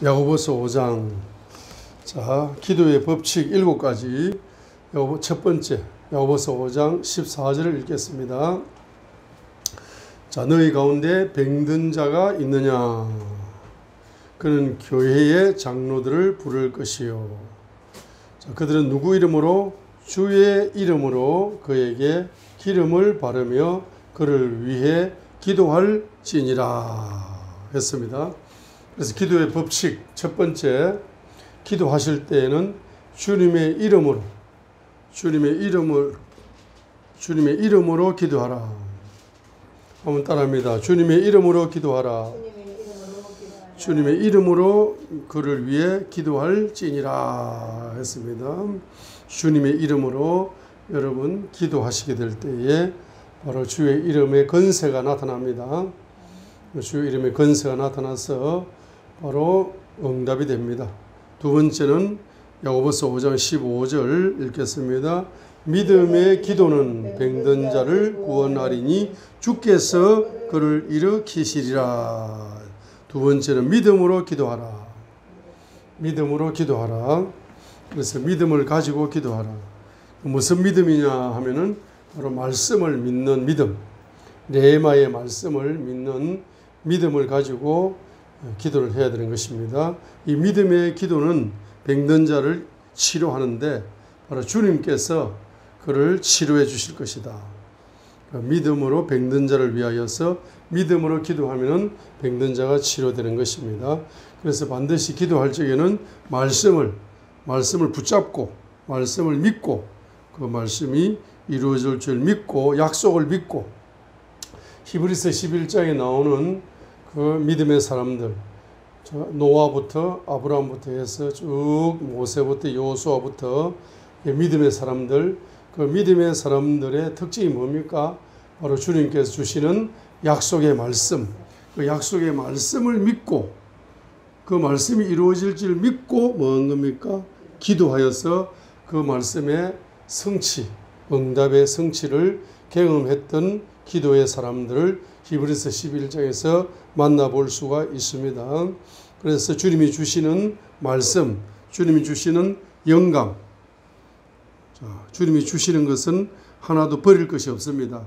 야고보서 5장. 자, 기도의 법칙 7가지. 첫 번째, 야고보서 5장 14절을 읽겠습니다. 자, 너희 가운데 병든 자가 있느냐? 그는 교회의 장로들을 부를 것이요. 자, 그들은 누구 이름으로? 주의 이름으로 그에게 기름을 바르며 그를 위해 기도할지니라 했습니다. 그래서 기도의 법칙 첫 번째, 기도하실 때에는 주님의 이름으로 기도하라. 한번 따라합니다. 주님의 이름으로 기도하라. 주님의 이름으로 그를 위해 기도할지니라 했습니다. 주님의 이름으로 여러분 기도하시게 될 때에 바로 주의 이름의 권세가 나타납니다. 주의 이름의 권세가 나타나서 바로 응답이 됩니다. 두 번째는 야고보서 5장 15절 읽겠습니다. 믿음의 기도는 병든 자를 구원하리니 주께서 그를 일으키시리라. 두 번째는 믿음으로 기도하라. 믿음으로 기도하라. 그래서 믿음을 가지고 기도하라. 무슨 믿음이냐 하면은 바로 말씀을 믿는 믿음, 레마의 말씀을 믿는 믿음을 가지고 기도를 해야 되는 것입니다. 이 믿음의 기도는 병든 자를 치료하는데 바로 주님께서 그를 치료해 주실 것이다. 믿음으로 병든 자를 위하여서 믿음으로 기도하면 병든 자가 치료되는 것입니다. 그래서 반드시 기도할 적에는 말씀을 붙잡고 말씀을 믿고 그 말씀이 이루어질 줄 믿고 약속을 믿고 히브리서 11장에 나오는 그 믿음의 사람들, 노아부터 아브라함부터 해서 쭉 모세부터 여호수아부터 믿음의 사람들, 그 믿음의 사람들의 특징이 뭡니까? 바로 주님께서 주시는 약속의 말씀, 그 약속의 말씀을 믿고 그 말씀이 이루어질 줄 믿고 뭐 한 겁니까? 기도하여서 그 말씀의 성취, 응답의 성취를 경험했던 기도의 사람들을 히브리서 11장에서 만나볼 수가 있습니다. 그래서 주님이 주시는 말씀, 주님이 주시는 영감, 주님이 주시는 것은 하나도 버릴 것이 없습니다.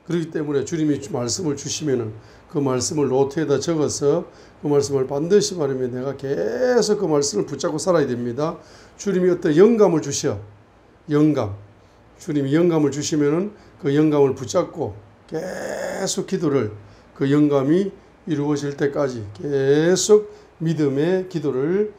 그렇기 때문에 주님이 말씀을 주시면은 그 말씀을 노트에다 적어서 그 말씀을 반드시 바르면 내가 계속 그 말씀을 붙잡고 살아야 됩니다. 주님이 어떤 영감을 주셔. 주님이 영감을 주시면은 그 영감을 붙잡고 계속 기도를 그 영감이 이루어질 때까지 계속 믿음의 기도를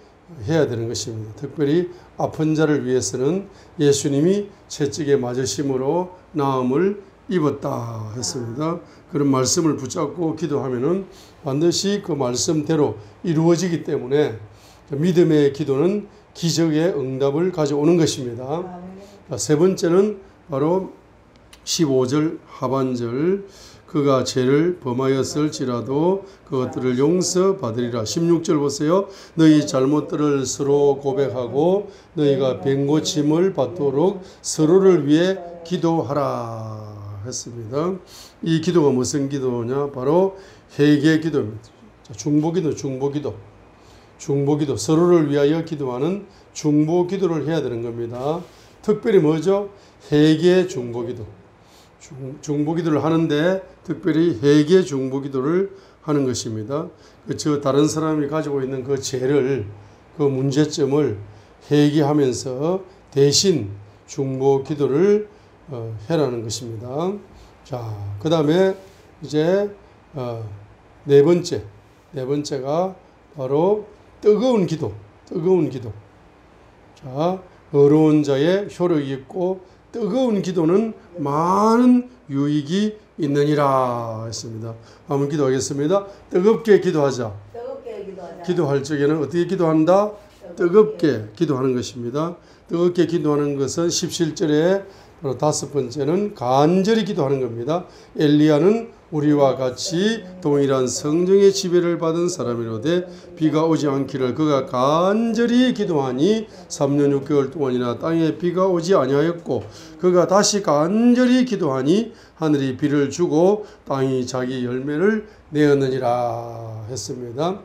해야 되는 것입니다. 특별히 아픈 자를 위해서는 예수님이 채찍에 맞으심으로 나음을 입었다 했습니다. 그런 말씀을 붙잡고 기도하면은 반드시 그 말씀대로 이루어지기 때문에 믿음의 기도는 기적의 응답을 가져오는 것입니다. 세 번째는 바로 15절 하반절, 그가 죄를 범하였을지라도 그것들을 용서받으리라. 16절 보세요. 너희 잘못들을 서로 고백하고 너희가 병고침을 받도록 서로를 위해 기도하라 했습니다. 이 기도가 무슨 기도냐? 바로 회개 기도입니다. 중보기도, 서로를 위하여 기도하는 중보기도를 해야 되는 겁니다. 특별히 뭐죠? 회개 중보기도. 중보기도를 하는데 특별히 회개 중보기도를 하는 것입니다. 저 다른 사람이 가지고 있는 그 죄를, 그 문제점을 회개하면서 대신 중보기도를 해라는 것입니다. 자, 그 다음에 이제 네 번째가 바로 뜨거운 기도. 자, 어려운 자의 효력이 있고 뜨거운 기도는 많은 유익이 있느니라 했습니다. 한번 기도하겠습니다. 뜨겁게 기도하자. 기도할 적에는 어떻게 기도한다? 뜨겁게 기도하는 것입니다. 뜨겁게 기도하는 것은 17절에 바로 다섯 번째는 간절히 기도하는 겁니다. 엘리야는 우리와 같이 동일한 성령의 지배를 받은 사람이로되 비가 오지 않기를 그가 간절히 기도하니 3년 6개월 동안이나 땅에 비가 오지 아니하였고 그가 다시 간절히 기도하니 하늘이 비를 주고 땅이 자기 열매를 내었느니라 했습니다.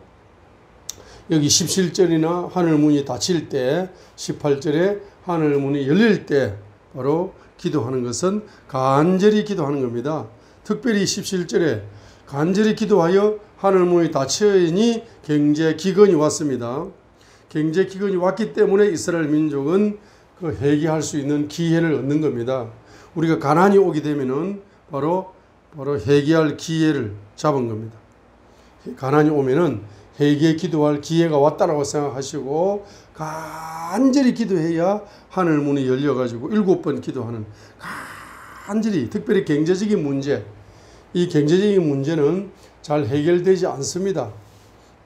여기 17절이나 하늘문이 닫힐 때, 18절에 하늘문이 열릴 때 바로 기도하는 것은 간절히 기도하는 겁니다. 특별히 17절에 간절히 기도하여 하늘문이 닫혀이니 경제기근이 왔습니다. 경제기근이 왔기 때문에 이스라엘 민족은 그 회개할 수 있는 기회를 얻는 겁니다. 우리가 가난이 오게 되면은 바로 회개할 기회를 잡은 겁니다. 가난이 오면은 회개 기도할 기회가 왔다라고 생각하시고 간절히 기도해야 하늘 문이 열려가지고 7번 기도하는 간절히 특별히 경제적인 문제 이 경제적인 문제는 잘 해결되지 않습니다.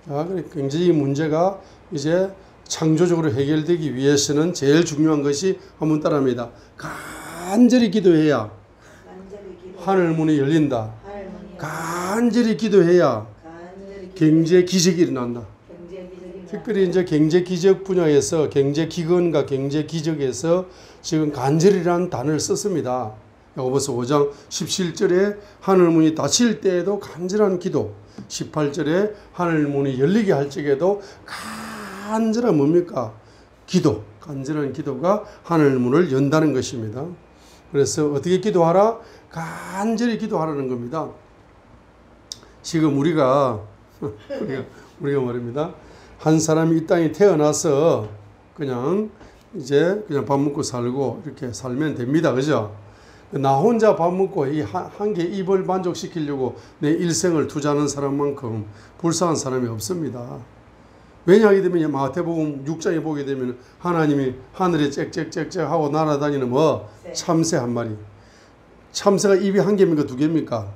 경제적인 문제가 이제 창조적으로 해결되기 위해서는 제일 중요한 것이 한번 따라합니다. 간절히 기도해야 하늘 문이 열린다. 간절히 기도해야 경제 기적이 일어난다. 특별히 이제 경제 기적 분야에서 경제 기근과 경제 기적에서 지금 간절이라는 단어를 썼습니다. 야고보서 5장 17절에 하늘 문이 닫힐 때에도 간절한 기도, 18절에 하늘 문이 열리게 할 적에도 간절한 뭡니까? 기도, 간절한 기도가 하늘 문을 연다는 것입니다. 그래서 어떻게 기도하라? 간절히 기도하라는 겁니다. 지금 우리가 말입니다. 한 사람이 이 땅에 태어나서 그냥 밥 먹고 살고 이렇게 살면 됩니다. 그죠? 나 혼자 밥 먹고 이 한 개 입을 만족시키려고 내 일생을 투자하는 사람만큼 불쌍한 사람이 없습니다. 왜냐하게 되면 마태복음 6장에 보게 되면 하나님이 하늘에 짹짹짹짹 하고 날아다니는 참새 한 마리. 참새가 입이 한 개입니까? 두 개입니까?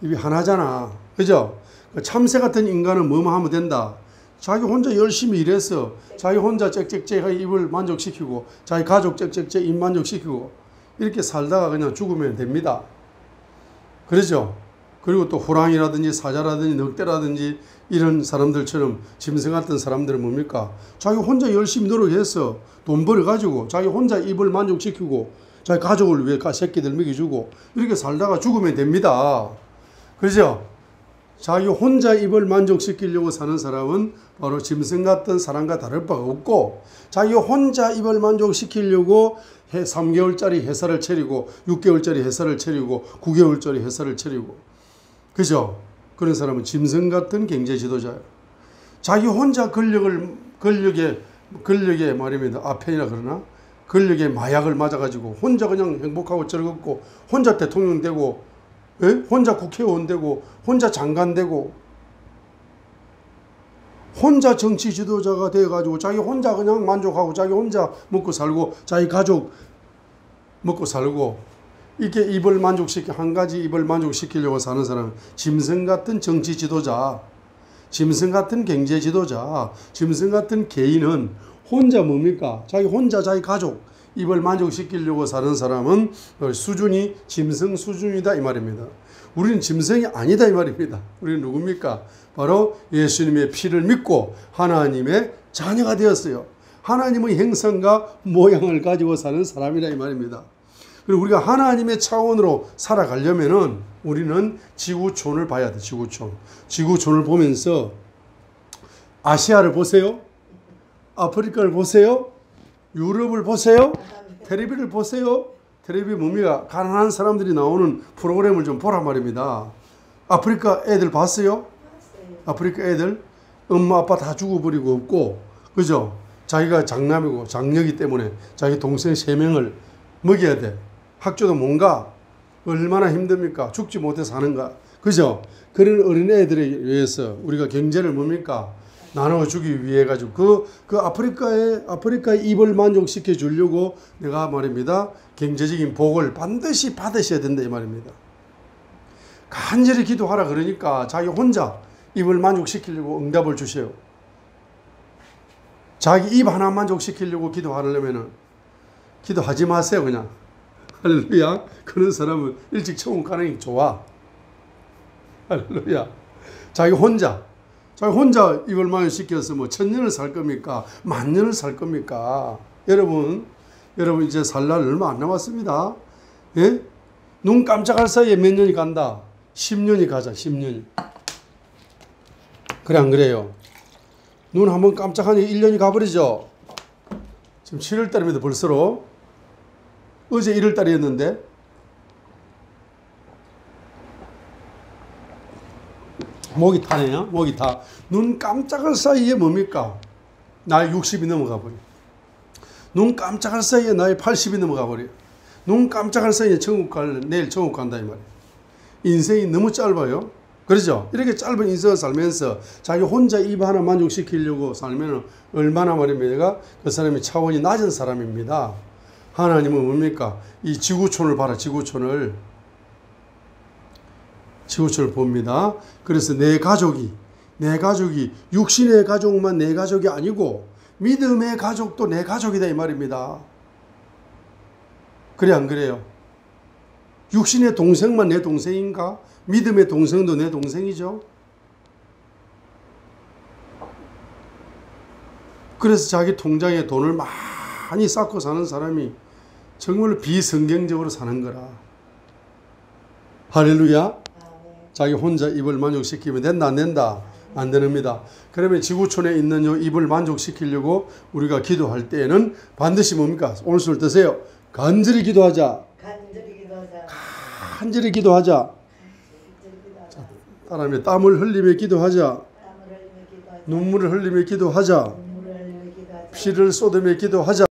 입이 하나잖아. 그죠? 참새 같은 인간은 뭐만 하면 된다. 자기 혼자 열심히 일해서 자기 혼자 짹짹짹 입을 만족시키고 자기 가족 짹짹짹 입 만족시키고 이렇게 살다가 그냥 죽으면 됩니다. 그러죠? 그리고 또 호랑이라든지 사자라든지 늑대라든지 이런 사람들처럼 짐승 같은 사람들은 뭡니까? 자기 혼자 열심히 노력해서 돈 벌어가지고 자기 혼자 입을 만족시키고 자기 가족을 위해 새끼들 먹여주고 이렇게 살다가 죽으면 됩니다. 그렇죠? 자기 혼자 입을 만족시키려고 사는 사람은 바로 짐승 같은 사람과 다를 바가 없고 자기 혼자 입을 만족시키려고 3개월짜리 회사를 차리고 6개월짜리 회사를 차리고 9개월짜리 회사를 차리고 그죠? 그런 사람은 짐승 같은 경제 지도자예요. 자기 혼자 권력의 말입니다. 아펜이라 그러나? 권력의 마약을 맞아가지고 혼자 그냥 행복하고 즐겁고 혼자 대통령 되고 혼자 국회의원 되고 혼자 장관 되고 혼자 정치 지도자가 되어가지고 자기 혼자 그냥 만족하고 자기 혼자 먹고 살고 자기 가족 먹고 살고 이렇게 입을 한 가지 입을 만족시키려고 사는 사람은 짐승 같은 정치 지도자, 짐승 같은 경제 지도자, 짐승 같은 개인은 혼자 뭡니까? 자기 혼자 자기 가족 입을 만족시키려고 사는 사람은 수준이 짐승 수준이다 이 말입니다. 우리는 짐승이 아니다 이 말입니다. 우리는 누굽니까? 바로 예수님의 피를 믿고 하나님의 자녀가 되었어요. 하나님의 형상과 모양을 가지고 사는 사람이라 이 말입니다. 그리고 우리가 하나님의 차원으로 살아가려면은 우리는 지구촌을 봐야 돼. 지구촌을 보면서 아시아를 보세요. 아프리카를 보세요. 유럽을 보세요. 텔레비를 보세요. 텔레비 뭡니까? 가난한 사람들이 나오는 프로그램을 좀 보란 말입니다. 아프리카 애들 봤어요? 아프리카 애들 엄마 아빠 다 죽어버리고 없고 그죠? 자기가 장남이고 장녀이기 때문에 자기 동생 3명을 먹여야 돼. 학교도 못 가. 얼마나 힘듭니까? 죽지 못해 사는가. 그죠? 그런 어린애들에 의해서 우리가 경제를 뭡니까? 나눠주기 위해 가지고 그 아프리카의 입을 만족시켜 주려고 내가 말입니다. 경제적인 복을 반드시 받으셔야 된다 이 말입니다. 간절히 기도하라 그러니까 자기 혼자 입을 만족시키려고 응답을 주세요. 자기 입 하나 만족시키려고 기도하려면은 기도하지 마세요 그냥. 할렐루야. 그런 사람은 일찍 천국 가는 게 좋아. 할렐루야. 자기 혼자 입을 만족시켜서 1000년을 살 겁니까? 10,000년을 살 겁니까? 여러분 이제 살 날 얼마 안 남았습니다. 예? 눈 깜짝할 사이에 몇 년이 간다. 10년이 가자. 10년이. 그래 안 그래요? 눈 한번 깜짝하니 1년이 가버리죠. 지금 7월달입니다. 벌써로. 어제 1월달이었는데 목이 타네요. 목이 타. 눈 깜짝할 사이에 뭡니까? 나이 60이 넘어가 버려. 눈 깜짝할 사이에 나이 80이 넘어가 버려. 눈 깜짝할 사이에 내일 천국 간다 이 말이에요. 인생이 너무 짧아요. 그렇죠? 이렇게 짧은 인생을 살면서 자기 혼자 입 하나 만족시키려고 살면 얼마나 말입니다. 그 사람이 차원이 낮은 사람입니다. 하나님은 뭡니까? 이 지구촌을 봐라. 지구촌을 봅니다. 그래서 내 가족이 육신의 가족만 내 가족이 아니고 믿음의 가족도 내 가족이다 이 말입니다. 그래 안 그래요? 육신의 동생만 내 동생인가? 믿음의 동생도 내 동생이죠. 그래서 자기 통장에 돈을 많이 쌓고 사는 사람이 정말 비성경적으로 사는 거라. 할렐루야. 자기 혼자 입을 만족시키면 된다 안 된다? 안 됩니다. 그러면 지구촌에 있는 요 입을 만족시키려고 우리가 기도할 때에는 반드시 뭡니까? 오늘 술 드세요. 간절히 기도하자. 간절히 기도하자. 따라하며 땀을 흘리며 기도하자. 눈물을 흘리며 기도하자. 피를 쏟으며 기도하자.